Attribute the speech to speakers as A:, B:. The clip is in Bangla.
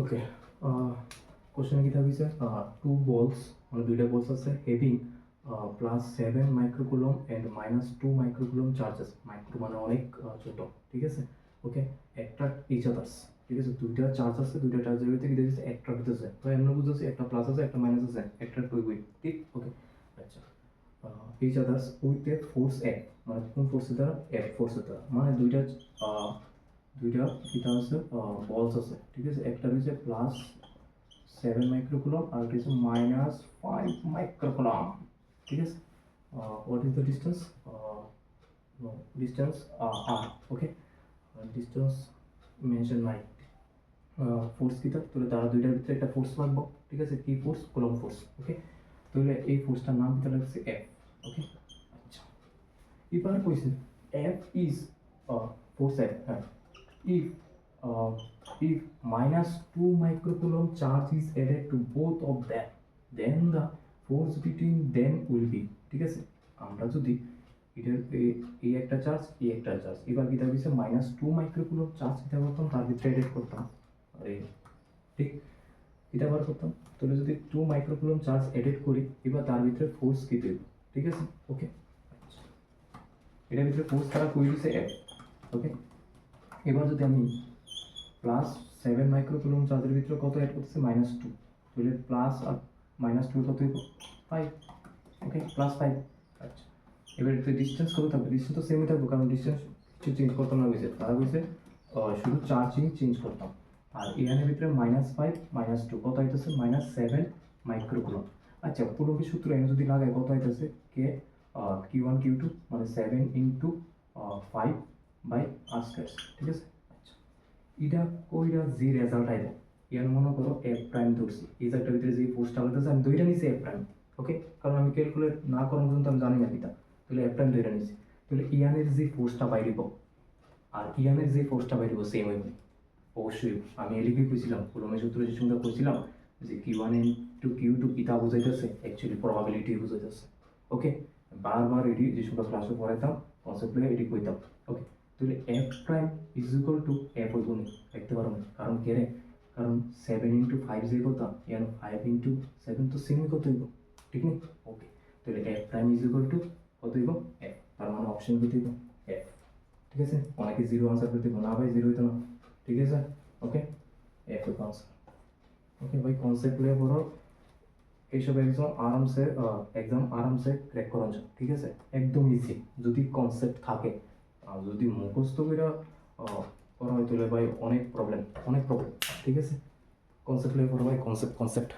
A: ওকে, কোশ্চেনে কি থাকছে, টু বলস মানে দুইটা বলস আছে having +7 microcoulomb and -2 microcoulomb charges. Micro মানে অনেক ছোট, ঠিক আছে। ওকে, অ্যাট্রাক্ট ইচ আদার্স, ঠিক আছে। দুইটা চার্জ আছে, দুইটা চার্জের ভিতরে কি দেখেছে অ্যাট্রাক্ট হতেছে। তো এমন বুঝতেছি একটা প্লাস আছে একটা মাইনাস আছে, অ্যাট্রাক্ট হইবই, ঠিক। ওকে, আচ্ছা, each others with a force F, মানে কোন ফোর্সের দ্বারা, এফ ফোর্সের দ্বারা। মানে দুইটা এটা আছে বলস আছে, ঠিক আছে। একটা হচ্ছে +7 মাইক্রোকুলম আর কিছু -5 মাইক্রোকুলম, ঠিক আছে। What is the distance, distance r, okay, distance mention নাই। ফোর্স কিটা তাহলে তারা দুইটার ভিতরে একটা ফোর্স লাগবো, ঠিক আছে। কি ফোর্স, কুলম ফোর্স, ওকে। তাহলে এই ফোর্সটার নাম দিতে লাগছে এফ, ওকে। আচ্ছা, এবার কইছে এফ ইজ ফোর্স এফ, হ্যাঁ, if uh, if -2 microcoulomb charge is added to both of them, then the force between them will be, ঠিক আছে। আমরা যদি এটার এই একটা চার্জ এই একটা চার্জ, এবার কি থাকবে -2 মাইক্রোকুলম চার্জ কিটা করতাম তার ভিতরে এডেড করতাম, আরে ঠিক এটা বার করতাম। তাহলে যদি 2 মাইক্রোকুলম চার্জ এডেড করি, এবার তার ভিতরে ফোর্স কি দেব, ঠিক আছে। ওকে, এটার ভিতরে ফোর্স তারা কই দিছে এফ, ওকে। এবার যদি আমি +7 মাইক্রোকুলম চার্জের ভিতরে কত অ্যাড করতেছে, -2, তাহলে প্লাস আর -2 কত হইব 5, ওকে, +5। আচ্ছা, এবার এতে ডিস্টেন্স কত থাকবে, ডিস্টেন্স তো সেমই থাকবে কারণ ডিস্টেন্স কিছু চেঞ্জ করতাম না, হয়েছে তারা হয়েছে শুধু চার্জিং চেঞ্জ করতাম। আর এখানের ভিতরে -5 -2 কত হইতেছে, -7 মাইক্রোকুলম। আচ্ছা, পুরোপুরি সূত্র এখানে যদি লাগাই কত হইতেছে, কে Q1 Q2 মানে 7 × 5/r², ঠিক আছে। আচ্ছা, এটা কইরা যে রেজাল্ট আইব, ইয়ার মনে করো এফ প্রাইম ধরছি, এই জায়গাটার ভিতরে যে ফোর্সটা লাগতেছে আমি ধইরা নিছি এফ প্রাইম, ওকে, কারণ আমি ক্যালকুলেট না করার পর্যন্ত আমি জানি না কিটা। তাহলে এফ প্রাইম ধইরা নিছি, তাহলে ইয়ানের যে ফোর্সটা বাইরিব আর ইয়ানের যে ফোর্সটা বাইরিব সেম হইব অবশ্যই। আমি এদিকে কইছিলাম কুলমের সূত্র যে সঙ্গে কইছিলাম যে Q1 × Q2 কিতা বুঝাইতেছে, অ্যাকচুয়ালি প্রবাবিলিটি বুঝাইতেছে, ওকে। বারবার এটি যে সঙ্গে ক্লাসে পড়াইতাম কনসেপ্ট লয়ে এটি কইতাম, ওকে। তাহলে F prime is equal to F হইব না, দেখতে পারো না, কারণ কে রে, কারণ 7 × 5 যে কথা, ইয়ার 5 × 7 তো সেমই কত হইব, ঠিক নেই। ওকে, তাহলে F prime is equal to কত হইব, এফ। তার মানে অপশন কি হইব, এফ, ঠিক আছে। অনেকে জিরো আনসার করতে না ভাই, জিরো হইতো না, ঠিক আছে। ওকে, এফ হইব আনসার। ওকে ভাই, কনসেপ্ট লিয়ে পড়ো, এইসব এক্সাম আরামসে ক্র্যাক করা যায়, ঠিক আছে। একদম ইজি যদি কনসেপ্ট থাকে। আর যদি মুখস্থ করে করা হয় তাহলে ভাই অনেক প্রবলেম, ঠিক আছে। কনসেপ্ট লিয়ে পড়ো ভাই, কনসেপ্ট।